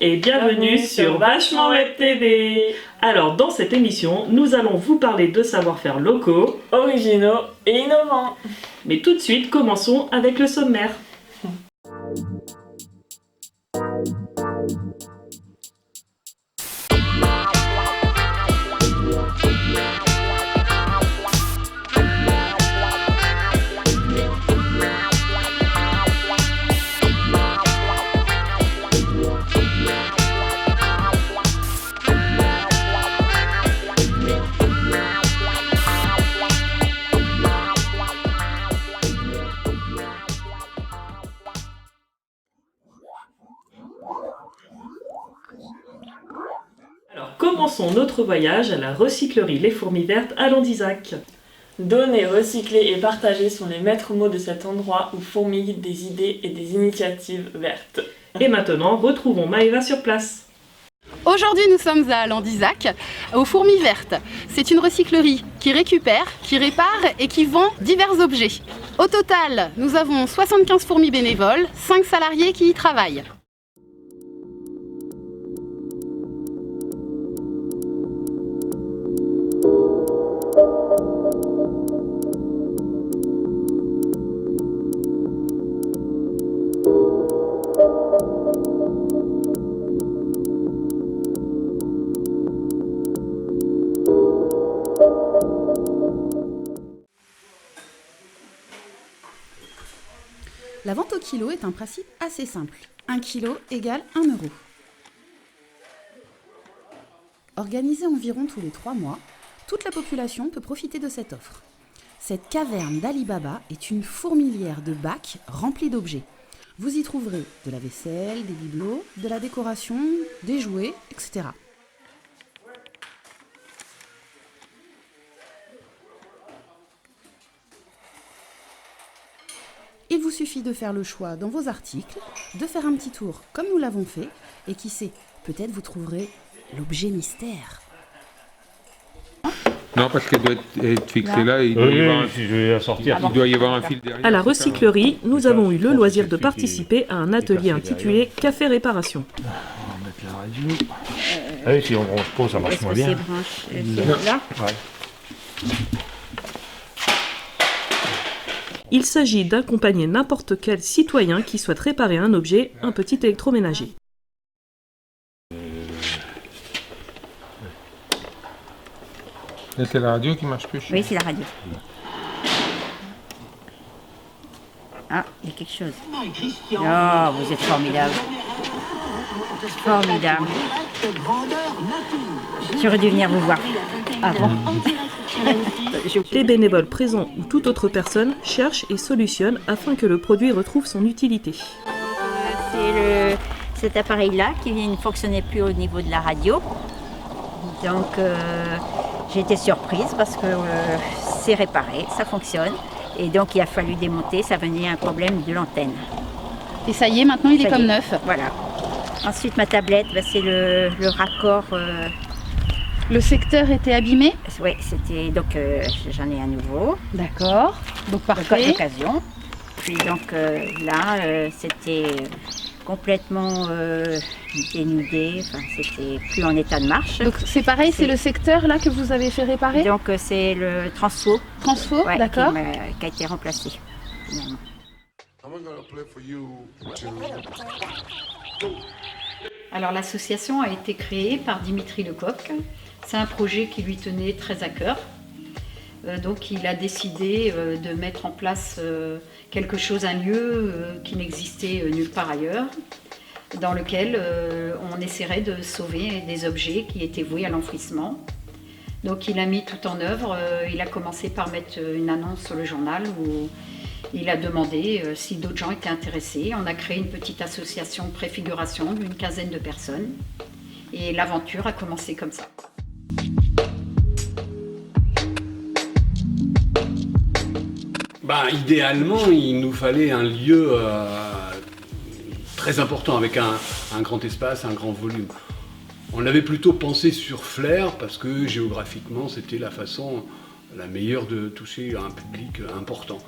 et bienvenue sur Vachement Web TV. Alors dans cette émission, nous allons vous parler de savoir-faire locaux, originaux et innovants. Mais tout de suite, commençons avec le sommaire. Alors commençons notre voyage à la recyclerie Les Fourmis Vertes à Landizac. Donner, recycler et partager sont les maîtres mots de cet endroit où fourmillent des idées et des initiatives vertes. Et maintenant, retrouvons Maëva sur place. Aujourd'hui, nous sommes à Landizac, aux Fourmis Vertes. C'est une recyclerie qui récupère, qui répare et qui vend divers objets. Au total, nous avons 75 fourmis bénévoles, 5 salariés qui y travaillent. La vente au kilo est un principe assez simple. 1 kilo égale 1 €. Organisée environ tous les 3 mois, toute la population peut profiter de cette offre. Cette caverne d'Ali Baba est une fourmilière de bacs remplis d'objets. Vous y trouverez de la vaisselle, des bibelots, de la décoration, des jouets, etc. Il vous suffit de faire le choix dans vos articles, de faire un petit tour comme nous l'avons fait, et qui sait, peut-être vous trouverez l'objet mystère. Non, parce qu'elle doit être fixée là, il doit y avoir un fil derrière. À la recyclerie, nous avons eu le loisir de participer à un atelier intitulé Café Réparation. On va mettre la radio. Ah oui, si on branche pas, ça marche moins bien. Là Ouais. Il s'agit d'accompagner n'importe quel citoyen qui souhaite réparer un objet, un petit électroménager. Et c'est la radio qui marche plus. Oui, c'est la radio. Ah, il y a quelque chose. Oh, vous êtes formidable. Formidable. J'aurais dû venir vous voir avant. Les bénévoles présents ou toute autre personne cherchent et solutionnent afin que le produit retrouve son utilité. C'est cet appareil-là qui ne fonctionnait plus au niveau de la radio. Donc j'ai été surprise parce que c'est réparé, ça fonctionne. Et donc il a fallu démonter, ça venait un problème de l'antenne. Et ça y est, maintenant il est comme neuf. Voilà. Ensuite ma tablette, c'est le raccord. Le secteur était abîmé? Oui, c'était donc j'en ai un nouveau. D'accord, donc parfait. D'occasion. Puis donc là, c'était complètement dénudé, enfin, c'était plus en état de marche. Donc c'est pareil, c'est le secteur là que vous avez fait réparer? Donc c'est le transfo. Transfo, ouais, d'accord. Qui a été remplacé finalement. Alors l'association a été créée par Dimitri Lecoq. C'est un projet qui lui tenait très à cœur. Donc il a décidé de mettre en place quelque chose, un lieu qui n'existait nulle part ailleurs, dans lequel on essaierait de sauver des objets qui étaient voués à l'enfouissement. Donc il a mis tout en œuvre, il a commencé par mettre une annonce sur le journal où il a demandé si d'autres gens étaient intéressés. On a créé une petite association préfiguration d'une quinzaine de personnes et l'aventure a commencé comme ça. Idéalement, il nous fallait un lieu très important avec un grand espace, un grand volume. On avait plutôt pensé sur Flers parce que géographiquement c'était la façon la meilleure de toucher un public important.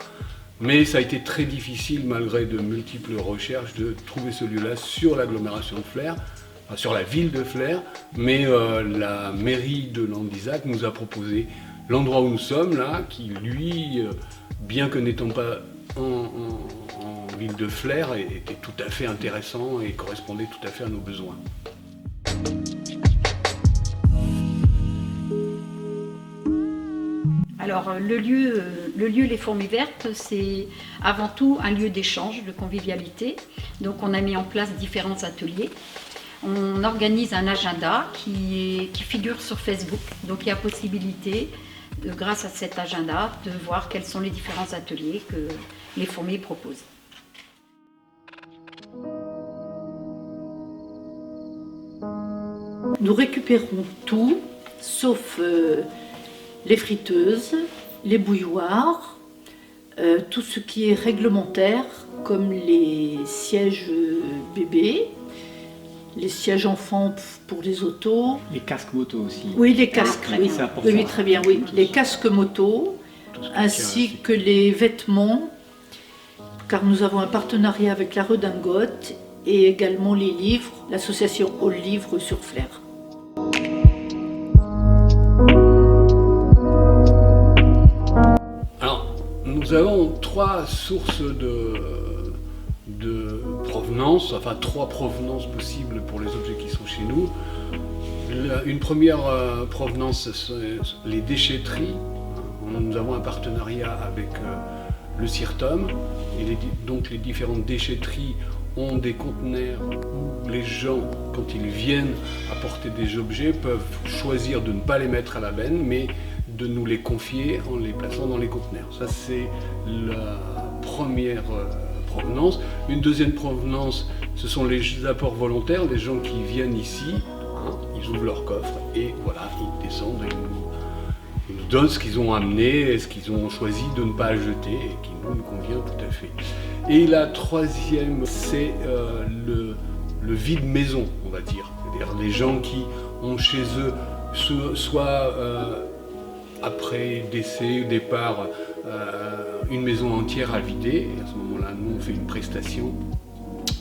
Mais ça a été très difficile malgré de multiples recherches de trouver ce lieu-là sur l'agglomération de Flers. sur la ville de Flers, mais la mairie de Landizac nous a proposé l'endroit où nous sommes là, qui lui, bien que n'étant pas en ville de Flers, était tout à fait intéressant et correspondait tout à fait à nos besoins. Alors le lieu Les Fourmis Vertes, c'est avant tout un lieu d'échange, de convivialité. Donc on a mis en place différents ateliers. On organise un agenda qui figure sur Facebook. Donc il y a possibilité, grâce à cet agenda, de voir quels sont les différents ateliers que les fourmis proposent. Nous récupérons tout, sauf les friteuses, les bouilloires, tout ce qui est réglementaire, comme les sièges bébés, les sièges enfants pour les autos. Les casques moto aussi. Oui, les casques, oui. C'est important. Oui, très bien, oui. Les casques moto, ainsi que les vêtements, car nous avons un partenariat avec la Redingote, et également les livres, l'association All Livres sur Flers. Alors, nous avons 3 sources de provenance, enfin 3 provenances possibles pour les objets qui sont chez nous. Une première provenance, c'est les déchetteries. Nous avons un partenariat avec le CIRTOM, et donc les différentes déchetteries ont des conteneurs où les gens, quand ils viennent apporter des objets, peuvent choisir de ne pas les mettre à la benne, mais de nous les confier en les plaçant dans les conteneurs. Ça, c'est la première provenance. Une deuxième provenance, ce sont les apports volontaires, les gens qui viennent ici, ils ouvrent leur coffre et voilà, ils descendent et ils nous donnent ce qu'ils ont amené et ce qu'ils ont choisi de ne pas jeter et qui nous convient tout à fait. Et la troisième, c'est le vide maison, on va dire. C'est-à-dire les gens qui ont chez eux, soit après décès ou départ, une maison entière à vider. Et à ce moment-là, nous, on fait une prestation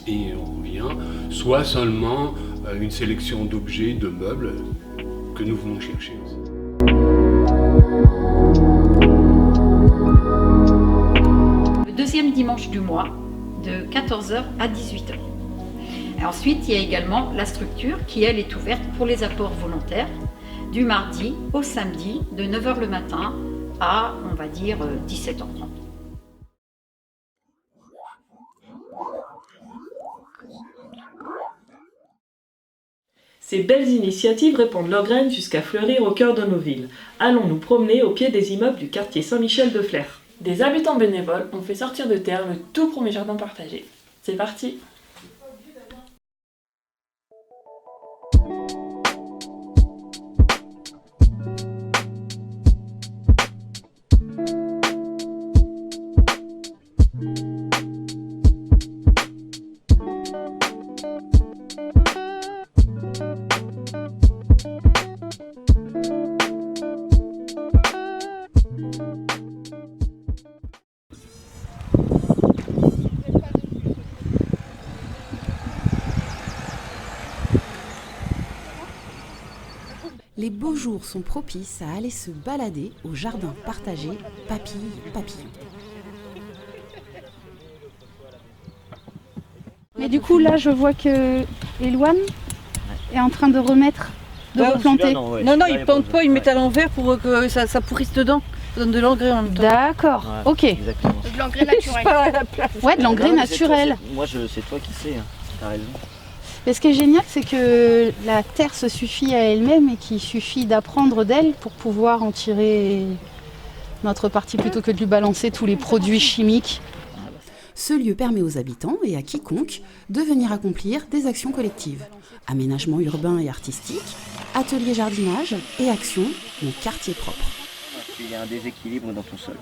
et on revient. Soit seulement une sélection d'objets, de meubles que nous venons chercher aussi. Deuxième dimanche du mois, de 14h à 18h. Et ensuite, il y a également la structure qui, elle, est ouverte pour les apports volontaires du mardi au samedi, de 9h le matin à, on va dire, 17h30. Ces belles initiatives répandent leurs graines jusqu'à fleurir au cœur de nos villes. Allons nous promener au pied des immeubles du quartier Saint-Michel de Flers. Des habitants bénévoles ont fait sortir de terre le tout premier jardin partagé. C'est parti! Les beaux jours sont propices à aller se balader au jardin partagé Papille-Papillon. Mais du coup, là, je vois que Eloane est en train de remettre, de replanter. Non, ils ne plantent pas, ils mettent à l'envers pour que ça pourrisse dedans. Ça donne de l'engrais en même temps. D'accord, ouais, ok. Exactement. De l'engrais naturel. Ouais, de l'engrais naturel. Moi, c'est toi qui sais, hein. T'as raison. Mais ce qui est génial, c'est que la terre se suffit à elle-même et qu'il suffit d'apprendre d'elle pour pouvoir en tirer notre partie plutôt que de lui balancer tous les produits chimiques. Ce lieu permet aux habitants et à quiconque de venir accomplir des actions collectives. Aménagement urbain et artistique, ateliers jardinage et actions en quartier propre. Il y a un déséquilibre dans ton sol.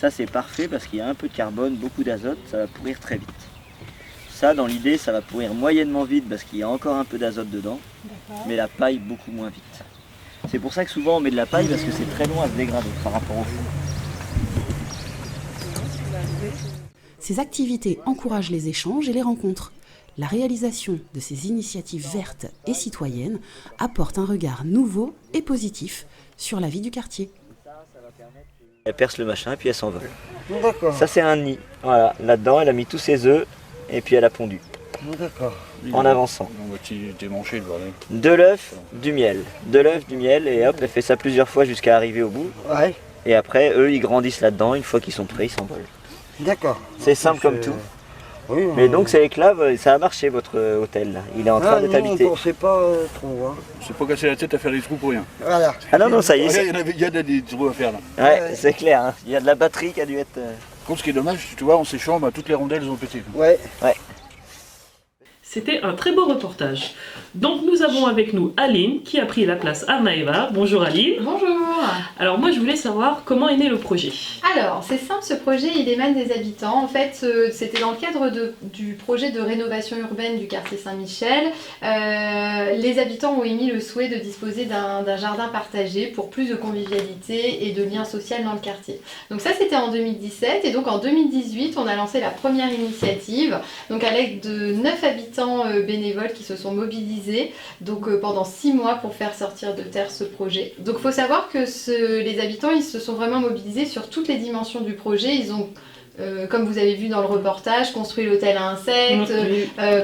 Ça, c'est parfait parce qu'il y a un peu de carbone, beaucoup d'azote, ça va pourrir très vite. Ça, dans l'idée, ça va pourrir moyennement vite parce qu'il y a encore un peu d'azote dedans, mais la paille beaucoup moins vite. C'est pour ça que souvent on met de la paille parce que c'est très long à se dégrader par rapport au fond. Ces activités encouragent les échanges et les rencontres. La réalisation de ces initiatives vertes et citoyennes apporte un regard nouveau et positif sur la vie du quartier. Elle perce le machin et puis elle s'envole. D'accord. Ça c'est un nid. Voilà, là-dedans elle a mis tous ses œufs et puis elle a pondu. D'accord. En avançant. On va démancher le bordel. De l'œuf, du miel. De l'œuf, du miel et hop, elle fait ça plusieurs fois jusqu'à arriver au bout. Ouais. Et après, eux, ils grandissent là-dedans. Une fois qu'ils sont prêts, ils s'envolent. D'accord. C'est simple comme tout. Oui, mais donc c'est éclave, ça a marché votre hôtel là. Il est en train d'être habité. On ne pensait pas trop. Hein. Je ne pas casser la tête à faire des trous pour rien. Voilà. Ah non, ça y est. Il y a des trous à faire là. Ouais, c'est clair. Hein. Il y a de la batterie qui a dû être. Contre, ce qui est dommage, tu vois, en séchant, toutes les rondelles ont pété. Ouais. C'était un très beau reportage. Donc nous avons avec nous Aline qui a pris la place à Maëva. Bonjour Aline. Bonjour. Alors moi je voulais savoir comment est né le projet. Alors c'est simple, ce projet il émane des habitants. En fait c'était dans le cadre du projet de rénovation urbaine du quartier Saint-Michel. Les habitants ont émis le souhait de disposer d'un jardin partagé pour plus de convivialité et de lien social dans le quartier. Donc ça c'était en 2017 et donc en 2018 on a lancé la première initiative. Donc à l'aide de 9 habitants bénévoles qui se sont mobilisés donc, pendant 6 mois pour faire sortir de terre ce projet. Donc il faut savoir que les habitants ils se sont vraiment mobilisés sur toutes les dimensions du projet. Ils ont comme vous avez vu dans le reportage, construit l'hôtel à insectes,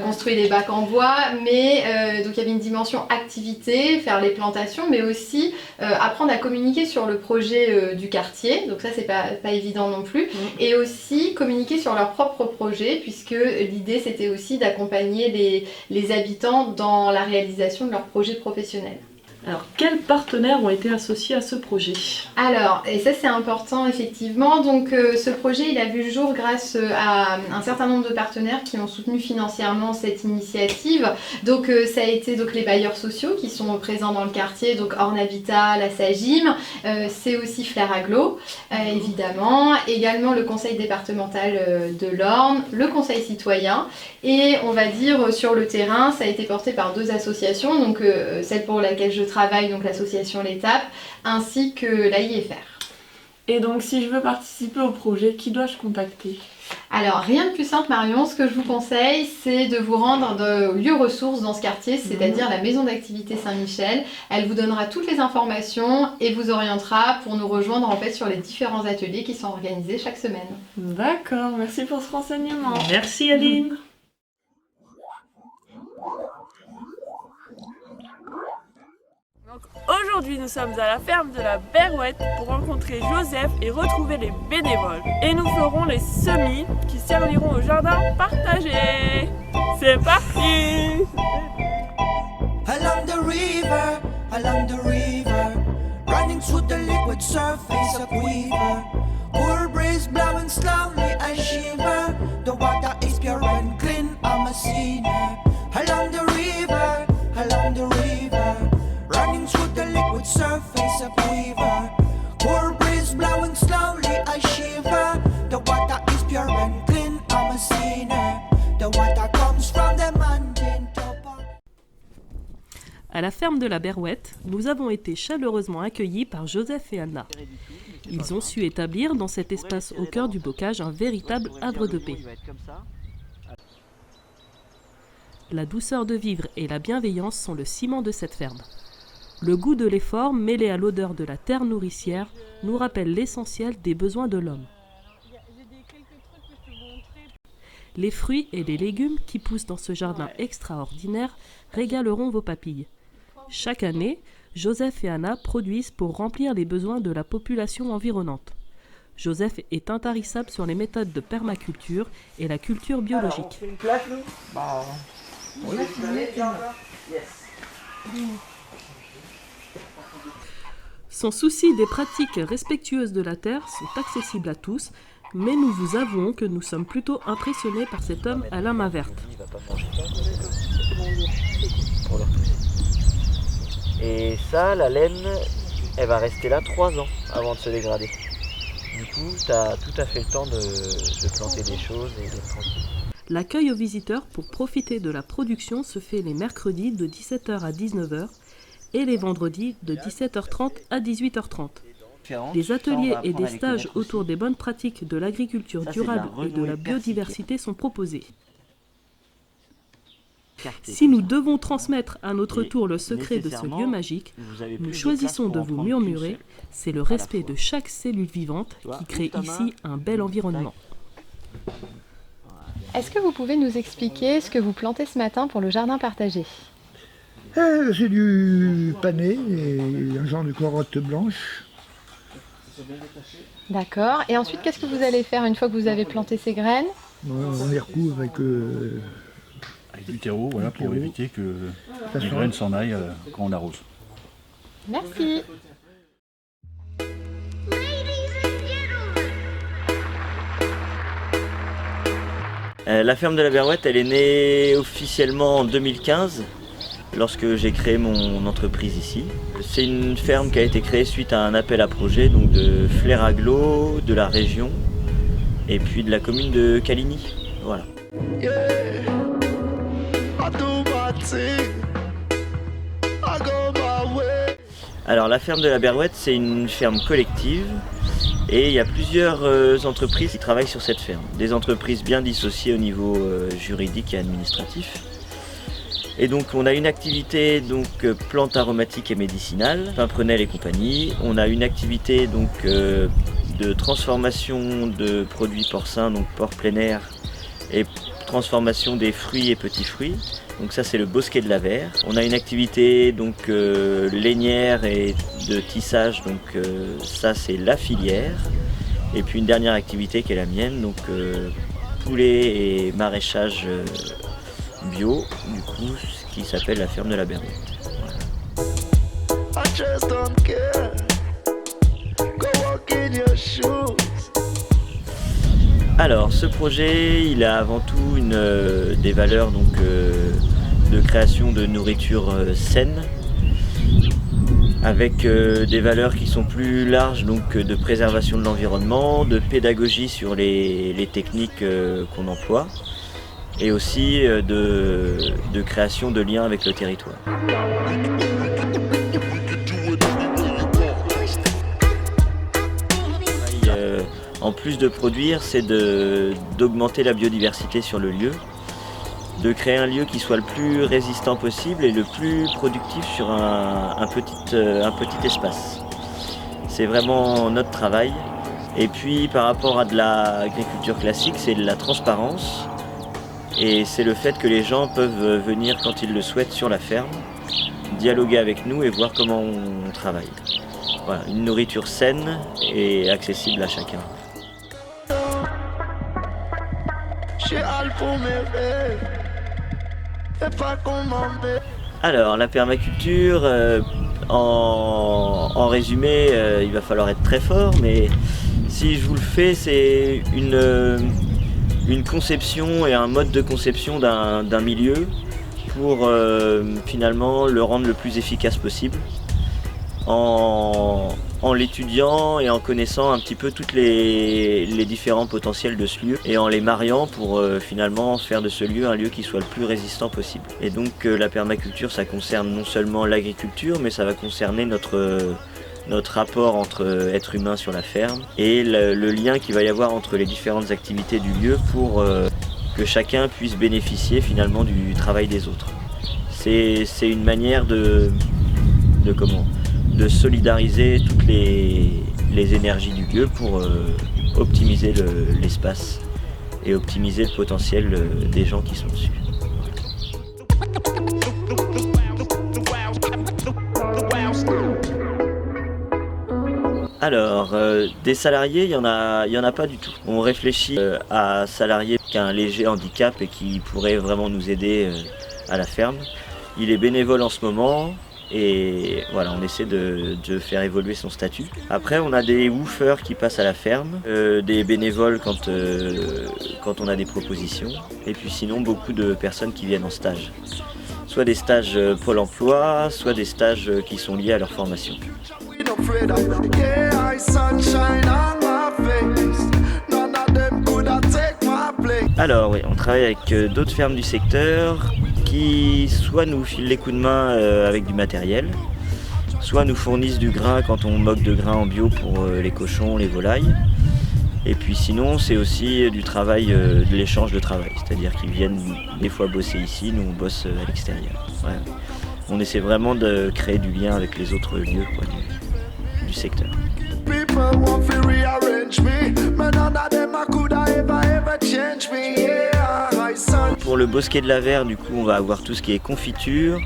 construit les bacs en bois, mais donc il y avait une dimension activité, faire les plantations, mais aussi apprendre à communiquer sur le projet du quartier, donc ça c'est pas évident non plus, et aussi communiquer sur leur propre projet, puisque l'idée c'était aussi d'accompagner les habitants dans la réalisation de leur projet professionnel. Alors, quels partenaires ont été associés à ce projet? Alors, et ça c'est important effectivement, donc ce projet il a vu le jour grâce à un certain nombre de partenaires qui ont soutenu financièrement cette initiative. Donc ça a été donc, les bailleurs sociaux qui sont présents dans le quartier, donc Orne Habitat, la Sagim, c'est aussi Flair Aglo, évidemment, également le conseil départemental de l'Orne, le conseil citoyen, et on va dire sur le terrain, ça a été porté par 2 associations, donc celle pour laquelle je travaille, donc l'association L'Étape, ainsi que l'AIFR. Et donc si je veux participer au projet, qui dois-je contacter? Alors rien de plus simple Marion, ce que je vous conseille c'est de vous rendre au lieu ressources dans ce quartier, c'est-à-dire la maison d'activité Saint-Michel. Elle vous donnera toutes les informations et vous orientera pour nous rejoindre en fait sur les différents ateliers qui sont organisés chaque semaine. D'accord, merci pour ce renseignement. Merci Aline. Aujourd'hui, nous sommes à la ferme de la Berouette pour rencontrer Joseph et retrouver les bénévoles. Et nous ferons les semis qui serviront au jardin partagé. C'est parti! Along the river, running through the liquid surface of quiver. Cool breeze blowing slowly, I shiver. The water is pure and clean, I'm a sinner. Along the river, running through the liquid surface of quiver. Cool breeze blowing slowly, I shiver. The water is pure and clean, I'm a sinner. The water comes from the mountain top. À la ferme de la Berouette, nous avons été chaleureusement accueillis par Joseph et Anna. Ils ont su établir dans cet espace au cœur du bocage un véritable havre de paix. La douceur de vivre et la bienveillance sont le ciment de cette ferme. Le goût de l'effort mêlé à l'odeur de la terre nourricière nous rappelle l'essentiel des besoins de l'homme. Les fruits et les légumes qui poussent dans ce jardin extraordinaire régaleront vos papilles. Chaque année, Joseph et Anna produisent pour remplir les besoins de la population environnante. Joseph est intarissable sur les méthodes de permaculture et la culture biologique. Alors, on fait une plaque, nous ? Oui. Son souci des pratiques respectueuses de la terre sont accessibles à tous, mais nous vous avouons que nous sommes plutôt impressionnés par cet homme à la main verte. Et ça, la laine, elle va rester là 3 ans avant de se dégrader. Du coup, tu as tout à fait le temps de planter des choses et d'être tranquille. L'accueil aux visiteurs pour profiter de la production se fait les mercredis de 17h à 19h et les vendredis de 17h30 à 18h30. Des ateliers et des stages autour des bonnes pratiques de l'agriculture durable et de la biodiversité sont proposés. Si nous devons transmettre à notre tour le secret de ce lieu magique, nous choisissons de vous murmurer, c'est le respect de chaque cellule vivante qui crée ici un bel environnement. Est-ce que vous pouvez nous expliquer ce que vous plantez ce matin pour le jardin partagé? C'est du panais et un genre de carotte blanche. D'accord. Et ensuite, qu'est-ce que vous allez faire une fois que vous avez planté ces graines? On les recouvre avec du terreau, voilà, pour éviter que les graines s'en aillent quand on arrose. Merci. La ferme de la Berouette, elle est née officiellement en 2015, lorsque j'ai créé mon entreprise ici. C'est une ferme qui a été créée suite à un appel à projet donc de Flair Aglo, de la région, et puis de la commune de Caligny. Voilà. Alors la ferme de la Berouette, c'est une ferme collective et il y a plusieurs entreprises qui travaillent sur cette ferme. Des entreprises bien dissociées au niveau juridique et administratif. Et donc on a une activité donc plantes aromatiques et médicinales, pimprenelle et compagnie. On a une activité donc de transformation de produits porcins, donc porc plein air et transformation des fruits et petits fruits. Donc ça c'est le bosquet de la Verre. On a une activité donc lainière et de tissage, donc ça c'est la filière. Et puis une dernière activité qui est la mienne, donc poulet et maraîchage bio, du coup ce qui s'appelle la ferme de la Berouette. Alors ce projet il a avant tout des valeurs donc, de création de nourriture saine avec des valeurs qui sont plus larges donc de préservation de l'environnement, de pédagogie sur les techniques qu'on emploie et aussi de création de liens avec le territoire. En plus de produire, c'est d'augmenter la biodiversité sur le lieu, de créer un lieu qui soit le plus résistant possible et le plus productif sur un petit espace. C'est vraiment notre travail. Et puis par rapport à de l'agriculture classique, c'est de la transparence. Et c'est le fait que les gens peuvent venir quand ils le souhaitent sur la ferme, dialoguer avec nous et voir comment on travaille. Voilà, une nourriture saine et accessible à chacun. Alors la permaculture, en résumé, il va falloir être très fort, mais si je vous le fais, c'est une conception et un mode de conception d'un milieu pour finalement le rendre le plus efficace possible en l'étudiant et en connaissant un petit peu tous les différents potentiels de ce lieu et en les mariant pour finalement faire de ce lieu un lieu qui soit le plus résistant possible. Et donc la permaculture, ça concerne non seulement l'agriculture, mais ça va concerner notre rapport entre êtres humains sur la ferme et le lien qu'il va y avoir entre les différentes activités du lieu pour que chacun puisse bénéficier finalement du travail des autres. C'est une manière de solidariser toutes les énergies du lieu pour optimiser l'espace et optimiser le potentiel des gens qui sont dessus. Alors, des salariés, il y en a pas du tout. On réfléchit à salariés qui ont un léger handicap et qui pourraient vraiment nous aider à la ferme. Il est bénévole en ce moment. Et voilà, on essaie de faire évoluer son statut. Après, on a des woofers qui passent à la ferme, des bénévoles quand on a des propositions. Et puis sinon, beaucoup de personnes qui viennent en stage. Soit des stages Pôle emploi, soit des stages qui sont liés à leur formation. Alors oui, on travaille avec d'autres fermes du secteur qui soit nous filent les coups de main avec du matériel, soit nous fournissent du grain quand on moque de grain en bio pour les cochons, les volailles. Et puis sinon, c'est aussi du travail, de l'échange de travail. C'est-à-dire qu'ils viennent des fois bosser ici, nous on bosse à l'extérieur. Ouais. On essaie vraiment de créer du lien avec les autres lieux quoi, du secteur. Pour le bosquet de la Verre, du coup, on va avoir tout ce qui est confiture,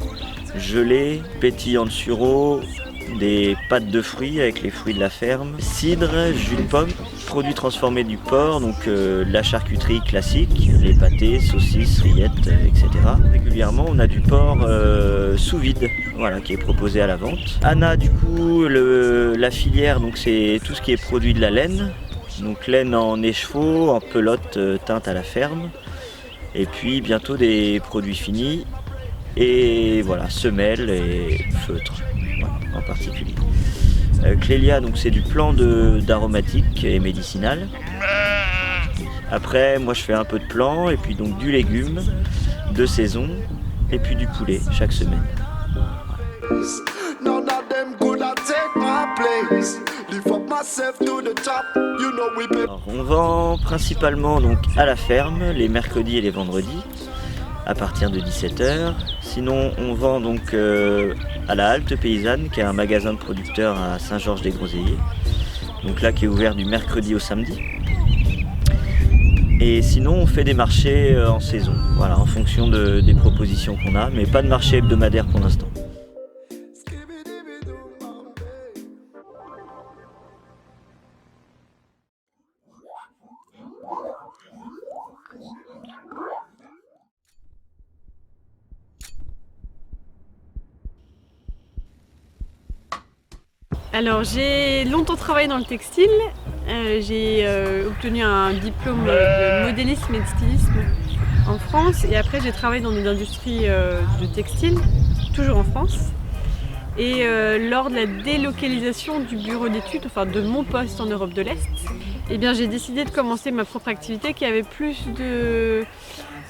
gelée, pétillante sureau, des pâtes de fruits avec les fruits de la ferme, cidre, jus de pomme, produits transformés du porc, donc la charcuterie classique, les pâtés, saucisses, rillettes, etc. Régulièrement, on a du porc sous vide, voilà, qui est proposé à la vente. Anna, du coup, la filière, donc c'est tout ce qui est produit de la laine, donc laine en écheveau, en pelote teinte à la ferme, et puis bientôt des produits finis, et voilà, semelles et feutres. En particulier. Clélia, donc c'est du plan d'aromatique et médicinal. Après, moi je fais un peu de plan et puis donc du légume, de saison et puis du poulet chaque semaine. Alors, on vend principalement donc à la ferme les mercredis et les vendredis à partir de 17h. Sinon, on vend donc à la Halte Paysanne, qui est un magasin de producteurs à Saint-Georges-des-Groseilliers. Donc là, qui est ouvert du mercredi au samedi. Et sinon, on fait des marchés en saison, voilà, en fonction des propositions qu'on a, mais pas de marché hebdomadaire pour l'instant. Alors j'ai longtemps travaillé dans le textile, j'ai obtenu un diplôme de modélisme et de stylisme en France et après j'ai travaillé dans une industrie de textile, toujours en France. Et lors de la délocalisation du bureau d'études, enfin de mon poste en Europe de l'Est, eh bien j'ai décidé de commencer ma propre activité qui avait plus de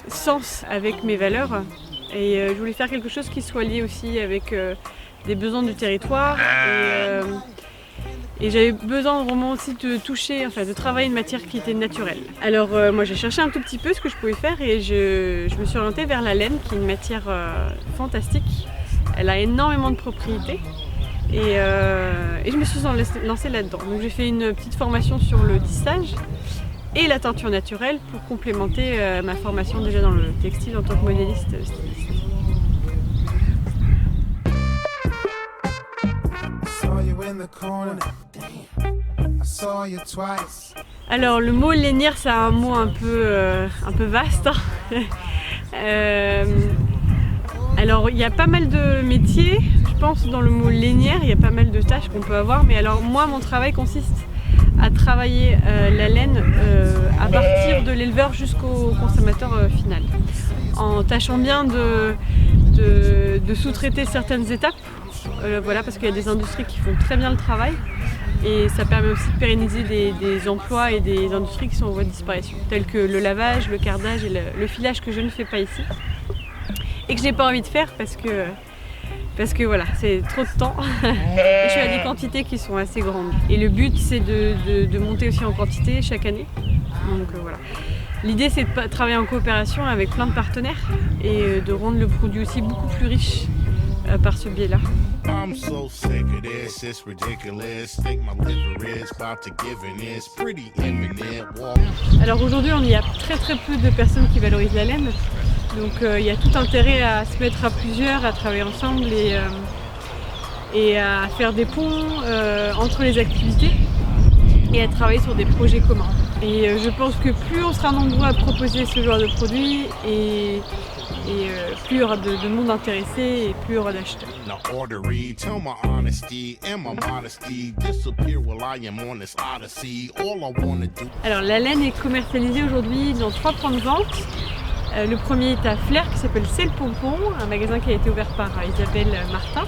sens avec mes valeurs et je voulais faire quelque chose qui soit lié aussi avec des besoins du territoire et j'avais besoin vraiment aussi de toucher, enfin de travailler une matière qui était naturelle. Alors moi j'ai cherché un tout petit peu ce que je pouvais faire et je me suis orientée vers la laine qui est une matière fantastique. Elle a énormément de propriétés et je me suis lancée là-dedans. Donc j'ai fait une petite formation sur le tissage et la teinture naturelle pour complémenter ma formation déjà dans le textile en tant que modéliste styliste. Alors le mot lainière c'est un mot un peu vaste. Alors il y a pas mal de métiers, je pense dans le mot lainière, il y a pas mal de tâches qu'on peut avoir, mais alors moi mon travail consiste à travailler la laine à partir de l'éleveur jusqu'au consommateur final, en tâchant bien de sous-traiter certaines étapes. Voilà, parce qu'il y a des industries qui font très bien le travail et ça permet aussi de pérenniser des emplois et des industries qui sont en voie de disparition, telles que le lavage, le cardage et le filage que je ne fais pas ici et que je n'ai pas envie de faire parce que voilà, c'est trop de temps et je suis à des quantités qui sont assez grandes. Et le but c'est de monter aussi en quantité chaque année. Donc voilà. L'idée c'est de travailler en coopération avec plein de partenaires et de rendre le produit aussi beaucoup plus riche par ce biais-là. Alors aujourd'hui, il y a très peu de personnes qui valorisent la laine. Donc il y a tout intérêt à se mettre à plusieurs, à travailler ensemble et à faire des ponts entre les activités et à travailler sur des projets communs. Et je pense que plus on sera nombreux à proposer ce genre de produits et plus il y aura de monde intéressé et plus il y aura d'acheteurs. Alors la laine est commercialisée aujourd'hui dans 3 points de vente. Le premier est à Flers qui s'appelle C'est le Pompon, un magasin qui a été ouvert par Isabelle Martin.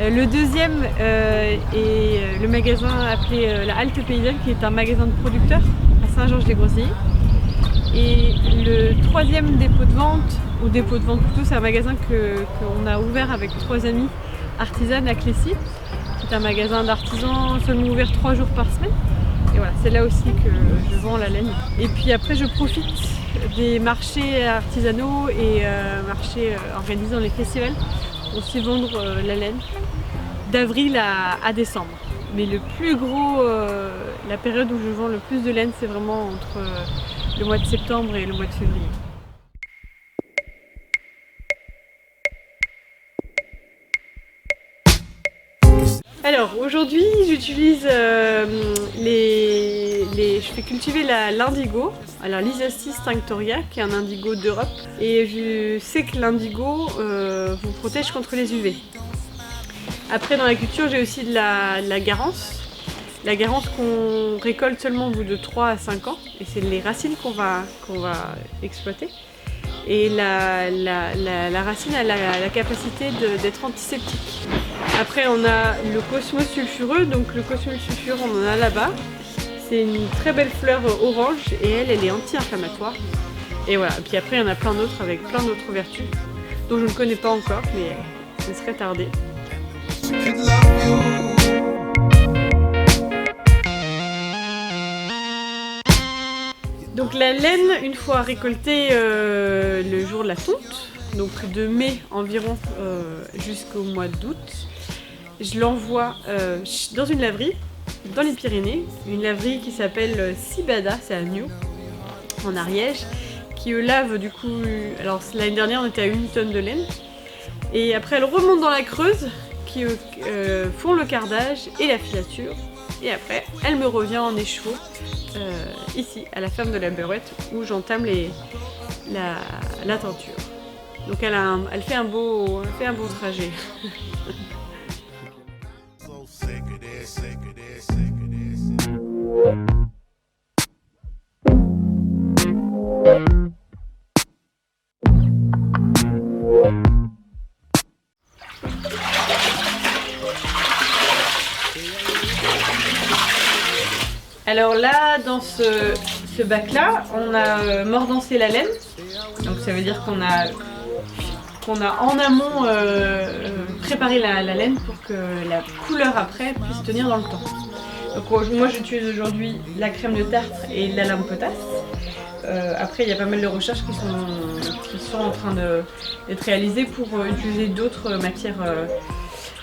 Le deuxième est le magasin appelé la Halte Paysanne qui est un magasin de producteurs à Saint-Georges-des-Groseilliers. Et le troisième dépôt de vente, ou dépôt de vente plutôt, c'est un magasin qu'on a ouvert avec 3 amies artisanes à Clécy. C'est un magasin d'artisans seulement ouvert 3 jours par semaine. voilà, c'est là aussi que je vends la laine. Et puis après je profite des marchés artisanaux et marchés organisés dans les festivals pour aussi vendre la laine d'avril à décembre. Mais le plus gros, la période où je vends le plus de laine, c'est vraiment entre le mois de septembre et le mois de février. Alors aujourd'hui j'utilise je fais cultiver l'indigo, alors l'Isastis tinctoria qui est un indigo d'Europe, et je sais que l'indigo vous protège contre les UV. Après dans la culture j'ai aussi de la garance. La garance qu'on récolte seulement au bout de 3 à 5 ans, et c'est les racines qu'on va exploiter. Et la racine a la capacité d'être antiseptique. Après on a le cosmos sulfureux, donc le cosmos sulfureux on en a là-bas. C'est une très belle fleur orange et elle est anti-inflammatoire. Et voilà, et puis après il y en a plein d'autres avec plein d'autres vertus dont je ne connais pas encore, mais ce serait tardé. Donc la laine, une fois récoltée le jour de la tonte, donc de mai environ jusqu'au mois d'août, je l'envoie dans une laverie, dans les Pyrénées, une laverie qui s'appelle Sibada, c'est à Nyon, en Ariège, qui lave du coup, alors l'année dernière on était à 1 tonne de laine, et après elle remonte dans la Creuse, qui font le cardage et la filature, et après elle me revient en écheveau ici à la ferme de la Berouette où j'entame la tenture. Donc elle fait un beau trajet. Alors là, dans ce bac-là, on a mordancé la laine. Donc ça veut dire qu'on a en amont préparé la laine pour que la couleur après puisse tenir dans le temps. Donc moi j'utilise aujourd'hui la crème de tartre et la lame potasse. Après il y a pas mal de recherches qui sont en train d'être réalisées pour utiliser d'autres matières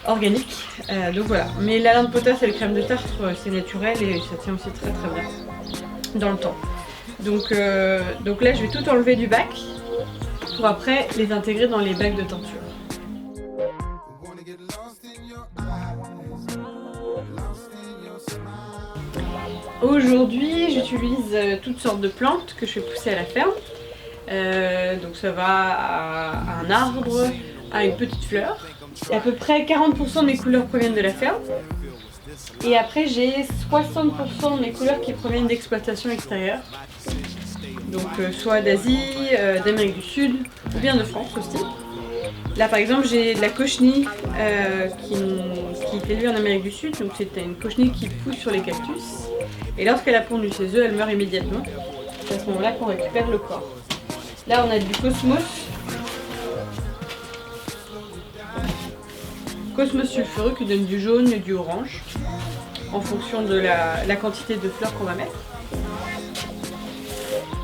organique, donc voilà. Mais la lame de potasse et la crème de tartre c'est naturel et ça tient aussi très très bien dans le temps. Donc là je vais tout enlever du bac pour après les intégrer dans les bacs de teinture. Aujourd'hui j'utilise toutes sortes de plantes que je fais pousser à la ferme. Donc ça va à un arbre, à une petite fleur. À peu près 40% de mes couleurs proviennent de la ferme. Et après j'ai 60% de mes couleurs qui proviennent d'exploitation extérieure. Donc soit d'Asie, d'Amérique du Sud ou bien de France aussi. Là par exemple j'ai de la cochenille qui est élevée en Amérique du Sud. Donc c'est une cochenille qui pousse sur les cactus. Et lorsqu'elle a pondu ses œufs, elle meurt immédiatement. C'est à ce moment-là qu'on récupère le corps. Là on a du cosmos. Cosmos sulfureux qui donne du jaune et du orange en fonction de la quantité de fleurs qu'on va mettre.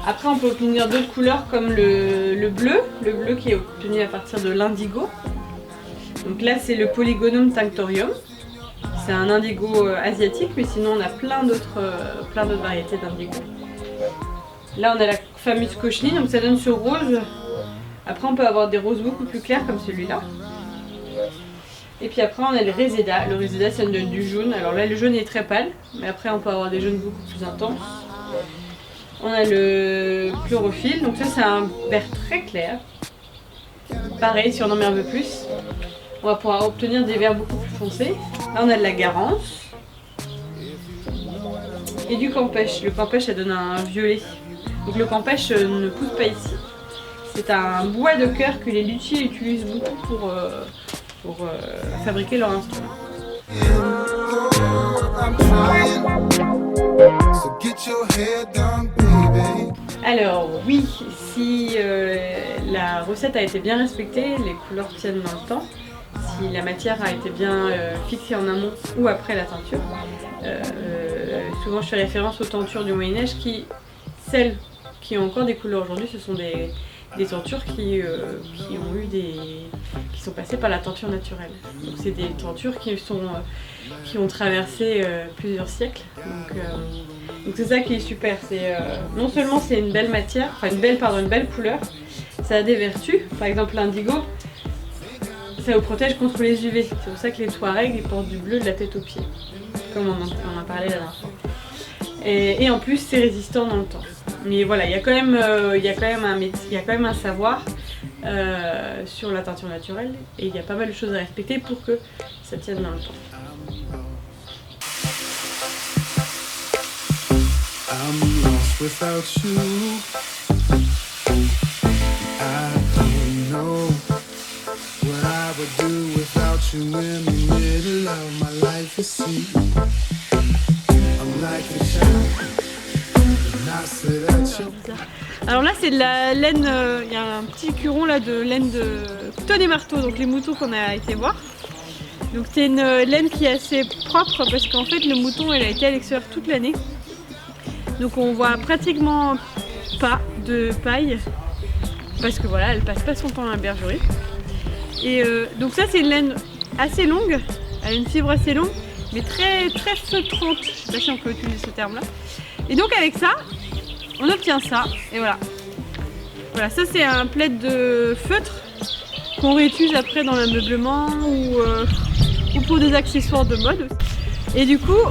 Après on peut obtenir d'autres couleurs comme le bleu qui est obtenu à partir de l'indigo. Donc là c'est le Polygonum tinctorium. C'est un indigo asiatique, mais sinon on a plein d'autres variétés d'indigo. Là on a la fameuse cochenille, donc ça donne ce rose. Après on peut avoir des roses beaucoup plus clairs comme celui-là. Et puis après on a le réséda. Le réséda ça donne du jaune. Alors là le jaune est très pâle, mais après on peut avoir des jaunes beaucoup plus intenses. On a le chlorophylle, donc ça c'est un vert très clair. Pareil, si on en met un peu plus, on va pouvoir obtenir des verts beaucoup plus foncés. Là on a de la garance. Et du campèche. Le campèche ça donne un violet. Donc le campèche ne pousse pas ici. C'est un bois de cœur que les luthiers utilisent beaucoup pour fabriquer leur instrument. Alors oui, si la recette a été bien respectée, les couleurs tiennent dans le temps. si la matière a été bien fixée en amont ou après la teinture. Souvent je fais référence aux tentures du Moyen-Âge celles qui ont encore des couleurs aujourd'hui, ce sont des tentures qui sont passées par la tenture naturelle. Donc c'est des tentures qui ont traversé plusieurs siècles. Donc c'est ça qui est super. Non seulement c'est une belle matière, enfin une belle couleur, ça a des vertus. Par exemple l'indigo, ça vous protège contre les UV. C'est pour ça que les Touaregs ils portent du bleu de la tête aux pieds, comme on en a parlé la dernière fois. Et en plus c'est résistant dans le temps. Mais voilà, il y a quand même un savoir sur la teinture naturelle et il y a pas mal de choses à respecter pour que ça tienne dans le temps. I'm lost without you. I don't know what I would do without you in the middle of my life. You see, I'm like a child. Alors là c'est de la laine, il y a un petit curon là de laine de Tonnet Marteau, donc les moutons qu'on a été voir. Donc c'est une laine qui est assez propre parce qu'en fait le mouton elle a été à l'extérieur toute l'année. Donc on voit pratiquement pas de paille parce que voilà, elle passe pas son temps à la bergerie. Et donc ça c'est une laine assez longue, elle a une fibre assez longue mais très très feutrante, je sais pas si on peut utiliser ce terme là. Et donc avec ça, on obtient ça, et voilà. Voilà, ça c'est un plaid de feutre qu'on réutilise après dans l'ameublement ou pour des accessoires de mode. Et du coup,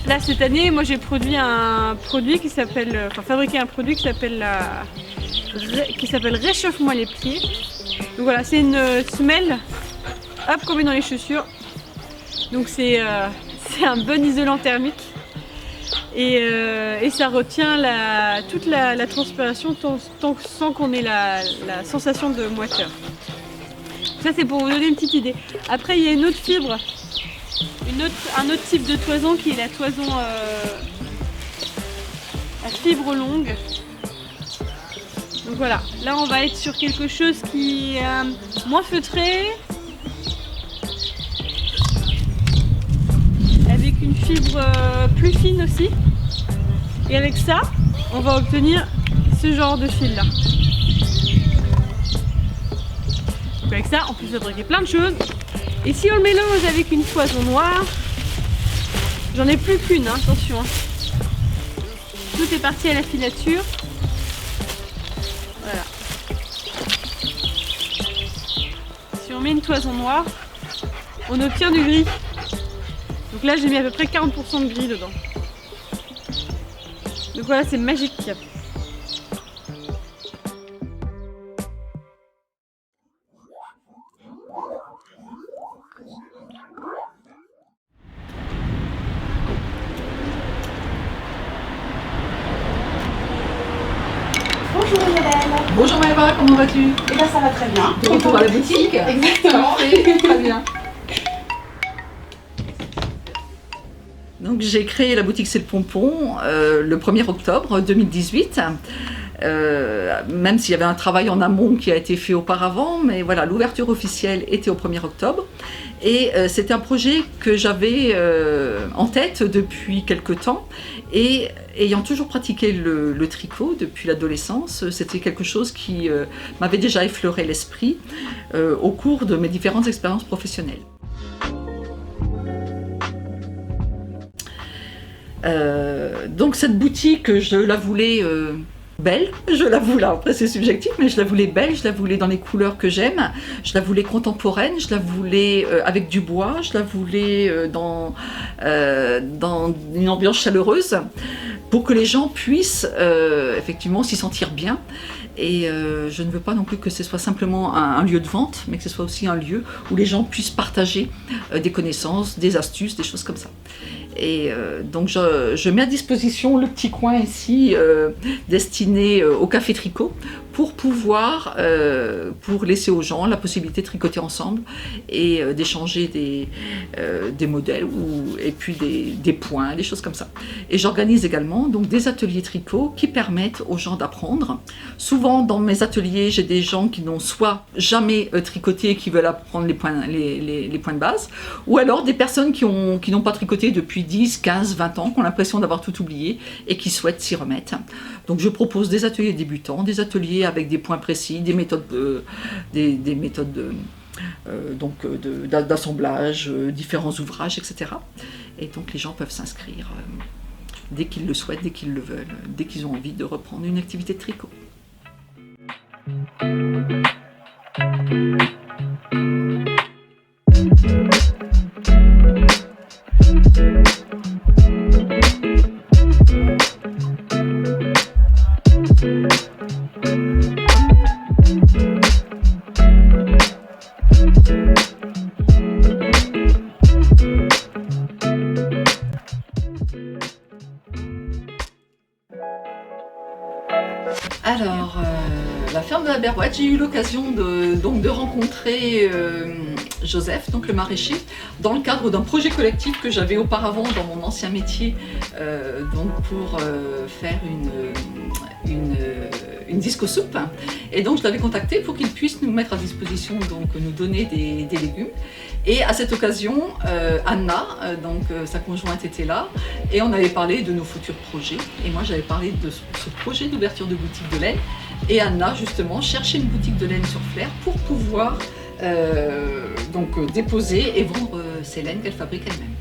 là cette année, moi j'ai produit un produit qui s'appelle, fabriqué un produit qui s'appelle Réchauffe-moi les pieds. Donc voilà, c'est une semelle, hop, qu'on met dans les chaussures. Donc c'est un bon isolant thermique. Et ça retient toute la transpiration sans qu'on ait la sensation de moiteur. Ça c'est pour vous donner une petite idée. Après il y a une autre fibre, un autre type de toison qui est la toison à fibre longue. Donc voilà, là on va être sur quelque chose qui est moins feutré, avec une fibre plus fine aussi. Et avec ça, on va obtenir ce genre de fil là. Donc avec ça, on peut fabriquer plein de choses. Et si on le mélange avec une toison noire, j'en ai plus qu'une, hein, attention. Hein. Tout est parti à la filature. Voilà. Si on met une toison noire, on obtient du gris. Donc là, j'ai mis à peu près 40% de gris dedans. Donc voilà, c'est magique. Bonjour Isabelle. Bonjour Maëva, comment vas-tu? Eh bien ça va très bien. De retour à la boutique. Exactement. Très bien. Donc j'ai créé la boutique C'est le Pompon le 1er octobre 2018. Même s'il y avait un travail en amont qui a été fait auparavant, mais voilà, l'ouverture officielle était au 1er octobre. Et c'était un projet que j'avais en tête depuis quelque temps. Et ayant toujours pratiqué le tricot depuis l'adolescence, c'était quelque chose qui m'avait déjà effleuré l'esprit au cours de mes différentes expériences professionnelles. Donc cette boutique, je la voulais belle, je la voulais, après c'est subjectif, mais je la voulais belle, je la voulais dans les couleurs que j'aime, je la voulais contemporaine, je la voulais avec du bois, je la voulais dans une ambiance chaleureuse pour que les gens puissent effectivement s'y sentir bien. Et je ne veux pas non plus que ce soit simplement un lieu de vente, mais que ce soit aussi un lieu où les gens puissent partager des connaissances, des astuces, des choses comme ça. Et donc je mets à disposition le petit coin ici destiné au café tricot pour pouvoir, pour laisser aux gens la possibilité de tricoter ensemble et d'échanger des modèles et puis des points, des choses comme ça. Et j'organise également donc des ateliers tricot qui permettent aux gens d'apprendre. Souvent dans mes ateliers, j'ai des gens qui n'ont soit jamais tricoté et qui veulent apprendre les points de base, ou alors des personnes qui n'ont pas tricoté depuis 10, 15, 20 ans, qui ont l'impression d'avoir tout oublié et qui souhaitent s'y remettre. Donc je propose des ateliers débutants, des ateliers avec des points précis, des méthodes d'assemblage, différents ouvrages, etc. Et donc les gens peuvent s'inscrire dès qu'ils le souhaitent, dès qu'ils le veulent, dès qu'ils ont envie de reprendre une activité de tricot. Alors, la ferme de la Berouette, j'ai eu l'occasion de rencontrer Joseph, donc le maraîcher, dans le cadre d'un projet collectif que j'avais auparavant dans mon ancien métier, donc pour faire une disco-soupe. Et donc je l'avais contacté pour qu'il puisse nous mettre à disposition, donc nous donner des légumes. Et à cette occasion, Anna, donc sa conjointe, était là et on avait parlé de nos futurs projets. Et moi j'avais parlé de ce projet d'ouverture de boutique de laine. Et Anna justement cherchait une boutique de laine sur Flers pour pouvoir donc déposer et vendre ces laines qu'elle fabrique elle-même.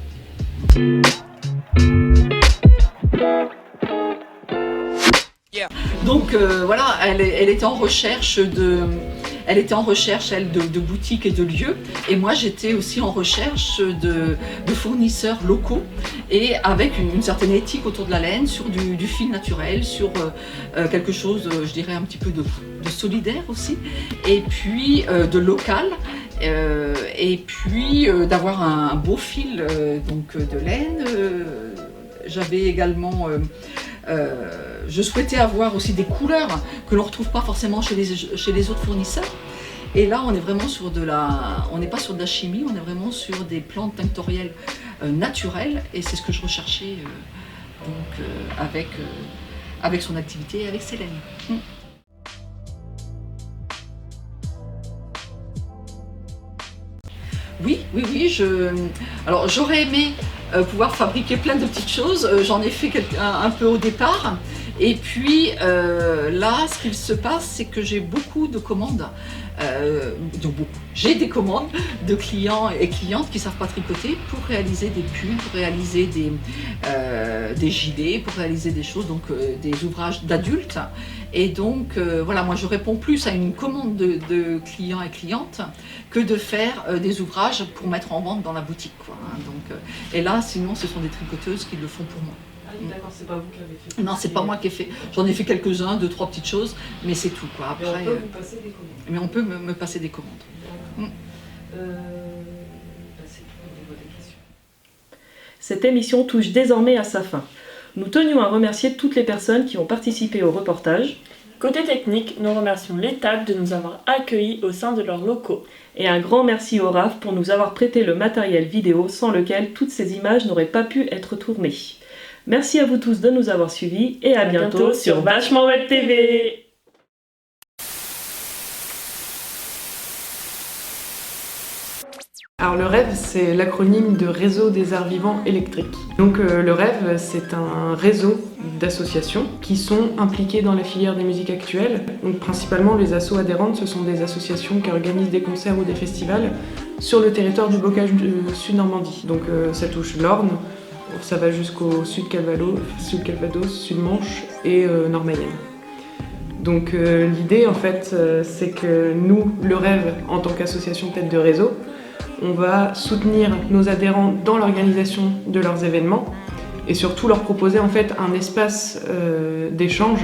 Donc voilà, elle était en recherche de boutiques et de lieux, et moi j'étais aussi en recherche de fournisseurs locaux et avec une certaine éthique autour de la laine, sur du fil naturel, sur quelque chose, je dirais, un petit peu de solidaire aussi, et puis de local. Et puis d'avoir un beau fil donc de laine. J'avais également je souhaitais avoir aussi des couleurs que l'on ne retrouve pas forcément chez les autres fournisseurs. Et là, on est vraiment sur on n'est pas sur de la chimie, on est vraiment sur des plantes tinctorielles naturelles, et c'est ce que je recherchais donc avec son activité et avec ses laines. Oui, alors j'aurais aimé pouvoir fabriquer plein de petites choses, j'en ai fait un peu au départ, et puis là ce qu'il se passe, c'est que j'ai beaucoup de commandes, j'ai des commandes de clients et clientes qui ne savent pas tricoter pour réaliser des pulls, pour réaliser des gilets, pour réaliser des choses, donc des ouvrages d'adultes. Et donc voilà, moi je réponds plus à une commande de clients et clientes que de faire des ouvrages pour mettre en vente dans la boutique, quoi, hein. Donc, et là sinon ce sont des tricoteuses qui le font pour moi. Ah oui, d'accord, c'est pas vous qui l'avez fait. Non, c'est pas moi qui ai fait. J'en ai fait quelques-uns, 2, 3 petites choses, mais c'est tout, quoi. Après, mais on peut vous passer des commandes. Mais on peut me passer des commandes. Voilà. C'est tout au niveau des questions. Cette émission touche désormais à sa fin. Nous tenions à remercier toutes les personnes qui ont participé au reportage. Côté technique, nous remercions l'État de nous avoir accueillis au sein de leurs locaux. Et un grand merci au RAF pour nous avoir prêté le matériel vidéo sans lequel toutes ces images n'auraient pas pu être tournées. Merci à vous tous de nous avoir suivis et à bientôt sur Vachement Web TV. Alors le REV, c'est l'acronyme de Réseau des Arts Vivants Électriques. Donc le REV, c'est un réseau d'associations qui sont impliquées dans la filière des musiques actuelles. Donc principalement les assos adhérentes, ce sont des associations qui organisent des concerts ou des festivals sur le territoire du bocage Sud-Normandie. Donc ça touche l'Orne, ça va jusqu'au Sud-Calvados, Sud-Manche et Nord-Mayenne. Donc l'idée en fait, c'est que nous, le REV, en tant qu'association tête de réseau, on va soutenir nos adhérents dans l'organisation de leurs événements et surtout leur proposer en fait un espace d'échange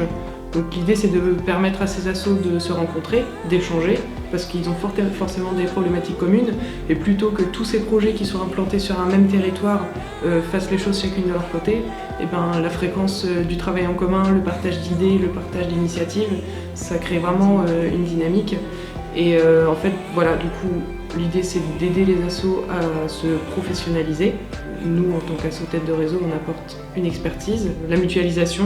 Donc l'idée c'est de permettre à ces assos de se rencontrer, d'échanger, parce qu'ils ont forcément des problématiques communes, et plutôt que tous ces projets qui sont implantés sur un même territoire fassent les choses chacune de leur côté, et ben, la fréquence du travail en commun, le partage d'idées, le partage d'initiatives, ça crée vraiment une dynamique. Et en fait, voilà, du coup, l'idée c'est d'aider les assos à se professionnaliser. Nous, en tant qu'asso tête de réseau, on apporte une expertise, la mutualisation,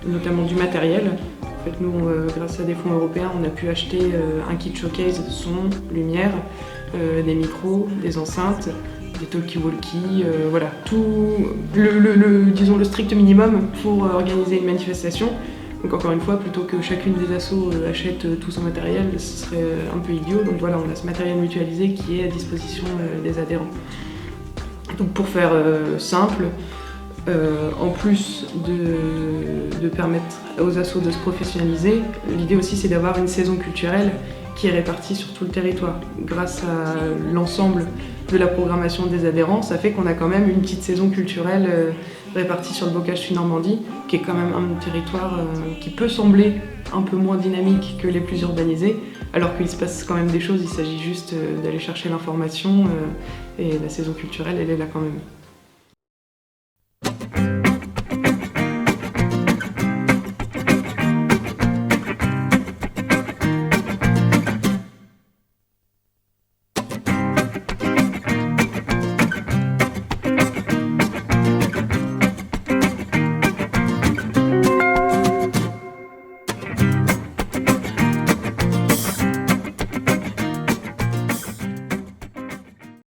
notamment du matériel. En fait, nous, grâce à des fonds européens, on a pu acheter un kit showcase son, lumière, des micros, des enceintes, des talkie-walkie, voilà, tout disons le strict minimum pour organiser une manifestation. Donc encore une fois, plutôt que chacune des assos achète tout son matériel, ce serait un peu idiot. Donc voilà, on a ce matériel mutualisé qui est à disposition des adhérents. Donc pour faire simple, en plus de permettre aux assos de se professionnaliser, l'idée aussi c'est d'avoir une saison culturelle qui est répartie sur tout le territoire. Grâce à l'ensemble de la programmation des adhérents, ça fait qu'on a quand même une petite saison culturelle répartie sur le Bocage Sud-Normandie, qui est quand même un territoire qui peut sembler un peu moins dynamique que les plus urbanisés, alors qu'il se passe quand même des choses, il s'agit juste d'aller chercher l'information, et la saison culturelle, elle est là quand même.